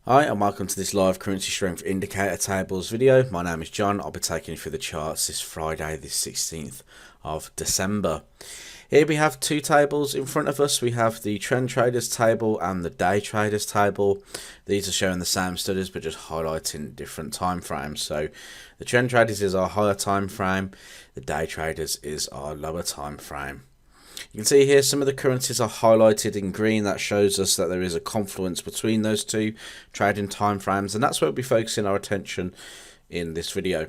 Hi and welcome to this live currency strength indicator tables video. My name is John. I'll be taking you through the charts this Friday the 16th of December. Here we have two tables in front of us. We have the trend traders table and the day traders table. These are showing the same studies but just highlighting different time frames. So the trend traders is our higher time frame, the day traders is our lower time frame. You can see here some of the currencies are highlighted in green. That shows us that there is a confluence between those two trading time frames, and that's where we'll be focusing our attention in this video.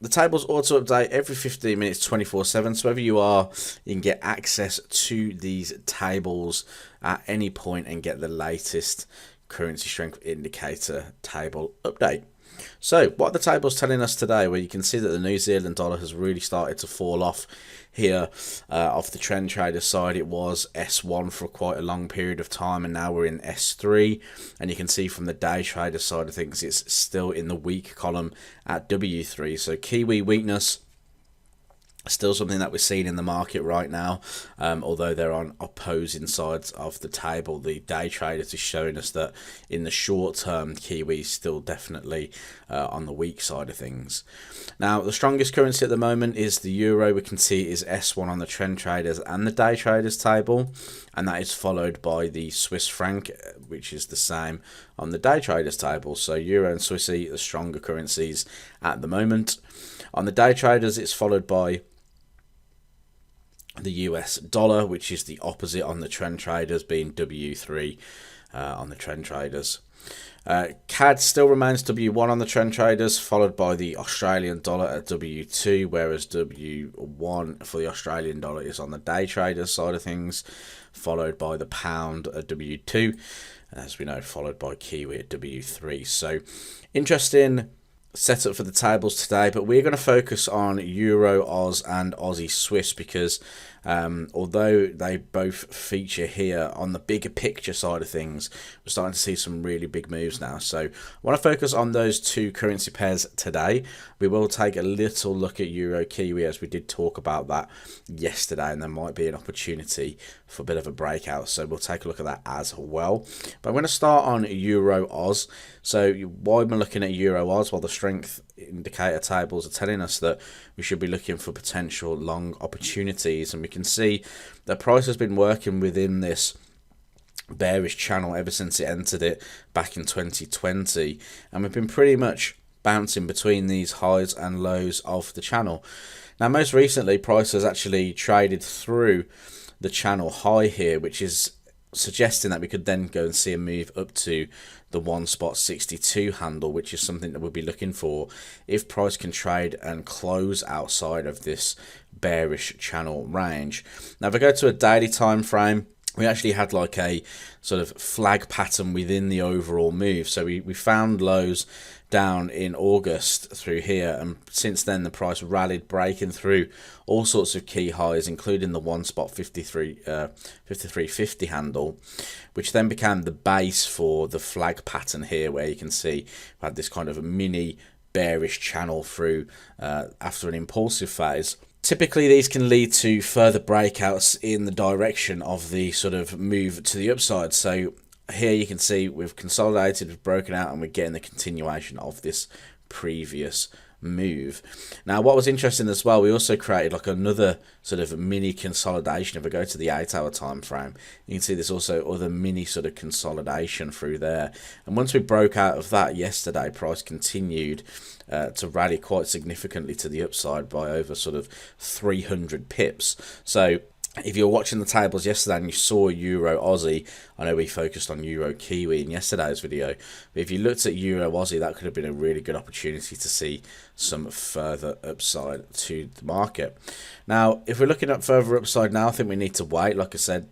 The tables auto update every 15 minutes 24/7, so wherever you are, you can get access to these tables at any point and get the latest currency strength indicator table update. So what the table's telling us today, where you can see that the New Zealand dollar has really started to fall off here off the trend trader side. It was S1 for quite a long period of time, and now we're in S3, and you can see from the day trader side of things it's still in the weak column at W3. So Kiwi weakness, still something that we're seeing in the market right now, although they're on opposing sides of the table. The day traders is showing us that in the short term, Kiwi is still definitely on the weak side of things. Now, the strongest currency at the moment is the euro. We can see it is S1 on the trend traders and the day traders table, and that is followed by the Swiss franc, which is the same on the day traders table. So euro and Swissy are the stronger currencies at the moment. On the day traders, it's followed by the US dollar, which is the opposite on the trend traders, being W3 on the trend traders. CAD still remains W1 on the trend traders, followed by the Australian dollar at W2, whereas W1 for the Australian dollar is on the day traders side of things, followed by the pound at W2, as we know, followed by Kiwi at W3. So interesting setup for the tables today, but we're going to focus on Euro, Oz and Aussie Swiss because although they both feature here on the bigger picture side of things, we're starting to see some really big moves now. So I want to focus on those two currency pairs today. We will take a little look at Euro Kiwi, as we did talk about that yesterday, and there might be an opportunity for a bit of a breakout, so we'll take a look at that as well. But I'm going to start on Euro Oz. So why am I looking at Euro Oz? Well, the strength indicator tables are telling us that we should be looking for potential long opportunities, and we can see the price has been working within this bearish channel ever since it entered it back in 2020, and we've been pretty much bouncing between these highs and lows of the channel. Now, most recently, price has actually traded through the channel high here, which is suggesting that we could then go and see a move up to the 1.62 handle, which is something that we'll be looking for if price can trade and close outside of this bearish channel range. Now, if I go to a daily time frame, we actually had like a sort of flag pattern within the overall move. So we found lows down in August through here, and since then the price rallied, breaking through all sorts of key highs, including the 53.50 handle, which then became the base for the flag pattern here, where you can see we had this kind of a mini bearish channel through after an impulsive phase. Typically, these can lead to further breakouts in the direction of the sort of move to the upside. So here you can see we've consolidated, we've broken out, and we're getting the continuation of this previous move. Now, what was interesting as well, we also created like another sort of mini consolidation. If I go to the 8-hour time frame, you can see there's also other mini sort of consolidation through there. And once we broke out of that yesterday, price continued to rally quite significantly to the upside by over sort of 300 pips. So if you're watching the tables yesterday and you saw Euro Aussie, I know we focused on Euro Kiwi in yesterday's video, but if you looked at Euro Aussie, that could have been a really good opportunity to see some further upside to the market. Now, if we're looking at further upside now, I think we need to wait. Like I said,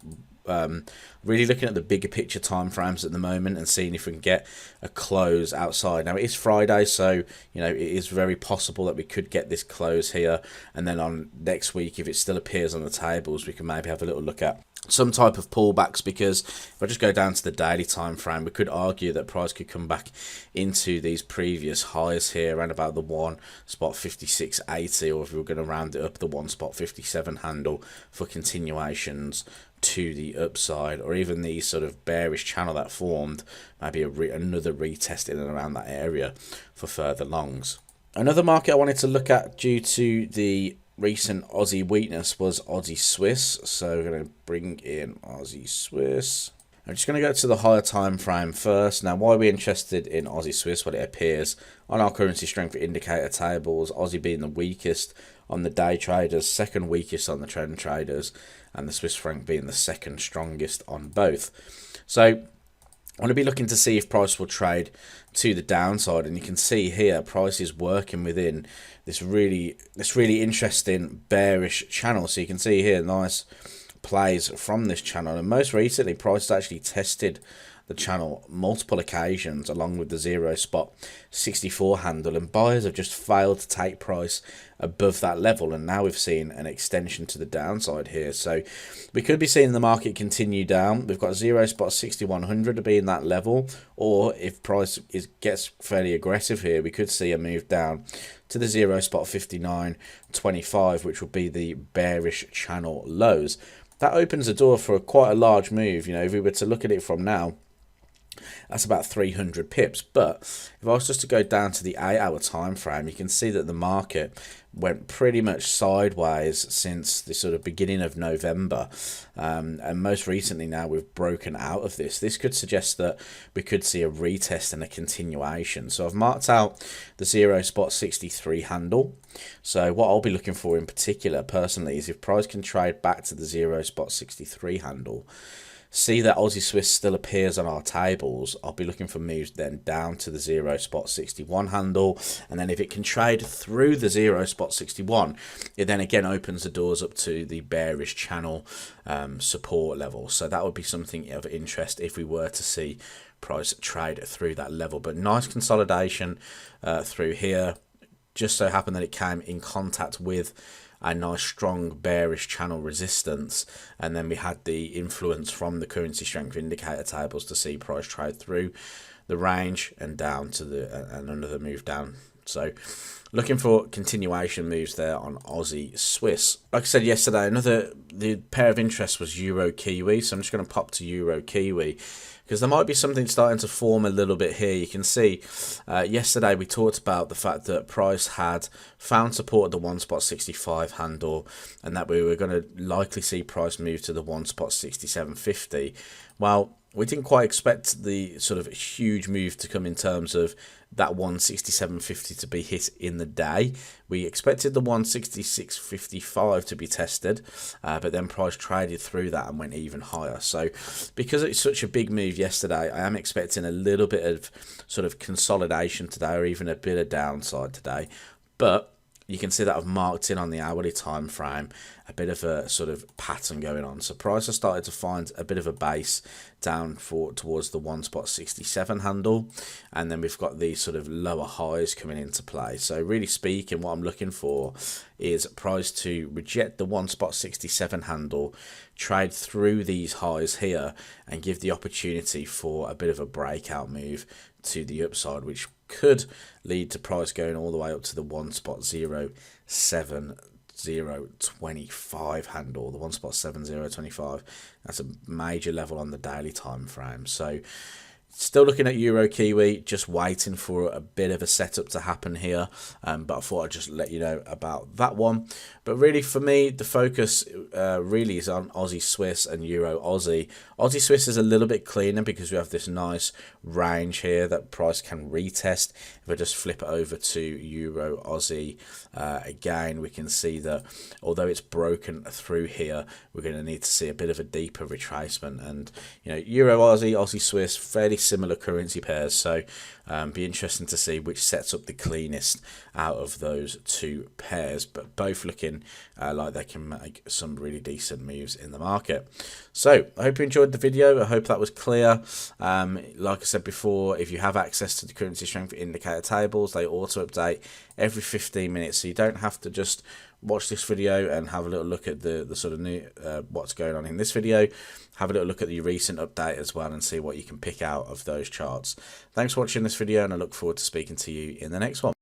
really looking at the bigger picture time frames at the moment and seeing if we can get a close outside. Now, it is Friday, so you know it is very possible that we could get this close here, and then on next week, if it still appears on the tables, we can maybe have a little look at some type of pullbacks, because if I just go down to the daily time frame, we could argue that price could come back into these previous highs here around about the 1.5680, or if we were going to round it up, the 1.57 handle for continuations to the upside, or even the sort of bearish channel that formed, maybe another retest in and around that area for further longs. Another market I wanted to look at due to the recent Aussie weakness was Aussie Swiss. So we're going to bring in Aussie Swiss. I'm just going to go to the higher time frame first. Now, why are we interested in Aussie Swiss? Well, it appears on our currency strength indicator tables, Aussie being the weakest on the day traders, second weakest on the trend traders, and the Swiss franc being the second strongest on both. So I want to be looking to see if price will trade to the downside, and you can see here price is working within this really interesting bearish channel. So you can see here nice plays from this channel, and most recently price has actually tested the channel multiple occasions along with the 0.64 handle, and buyers have just failed to take price above that level, and now we've seen an extension to the downside here. So we could be seeing the market continue down. We've got 0.6100 to be in that level, or if price gets fairly aggressive here, we could see a move down to the 0.5925, which will be the bearish channel lows. That opens the door for quite a large move. You know, if we were to look at it from now, that's about 300 pips. But if I was just to go down to the 8-hour time frame, you can see that the market went pretty much sideways since the sort of beginning of November, and most recently now we've broken out of this. This could suggest that we could see a retest and a continuation. So I've marked out the 0.63 handle. So what I'll be looking for in particular personally is if price can trade back to the 0.63 handle, see that Aussie Swiss still appears on our tables, I'll be looking for moves then down to the 0.61 handle, and then if it can trade through the 0.61, it then again opens the doors up to the bearish channel support level. So that would be something of interest if we were to see price trade through that level. But nice consolidation through here. Just so happened that it came in contact with a nice strong bearish channel resistance, and then we had the influence from the currency strength indicator tables to see price trade through the range and down to and another move down. So looking for continuation moves there on Aussie Swiss. Like I said yesterday, the pair of interest was Euro Kiwi, so I'm just going to pop to Euro Kiwi because there might be something starting to form a little bit here. You can see yesterday we talked about the fact that price had found support at the 1.65 handle, and that we were going to likely see price move to the 1.6750. Well, we didn't quite expect the sort of huge move to come in terms of that 167.50 to be hit in the day. We expected the 166.55 to be tested, but then price traded through that and went even higher. So because it's such a big move yesterday, I am expecting a little bit of sort of consolidation today, or even a bit of downside today. But you can see that I've marked in on the hourly time frame a bit of a sort of pattern going on. So price has started to find a bit of a base down towards the 1.67 handle, and then we've got these sort of lower highs coming into play. So really speaking, what I'm looking for is price to reject the 1.67 handle, trade through these highs here, and give the opportunity for a bit of a breakout move to the upside, which could lead to price going all the way up to the 1.7025 handle, the 1.7025. That's a major level on the daily time frame. So still looking at Euro Kiwi, just waiting for a bit of a setup to happen here, but I thought I'd just let you know about that one. But really for me, the focus really is on Aussie Swiss and Euro Aussie. Aussie Swiss is a little bit cleaner because we have this nice range here that price can retest. If I just flip it over to Euro Aussie, again we can see that although it's broken through here, we're going to need to see a bit of a deeper retracement. And you know, Euro Aussie, Aussie Swiss, fairly similar currency pairs, so be interesting to see which sets up the cleanest out of those two pairs, but both looking like they can make some really decent moves in the market. So I hope you enjoyed the video. I hope that was clear. Like I said before, if you have access to the currency strength indicator tables, they auto update every 15 minutes, so you don't have to just watch this video and have a little look at the sort of new what's going on in this video. Have a little look at the recent update as well and see what you can pick out of those charts. Thanks for watching this video, and I look forward to speaking to you in the next one.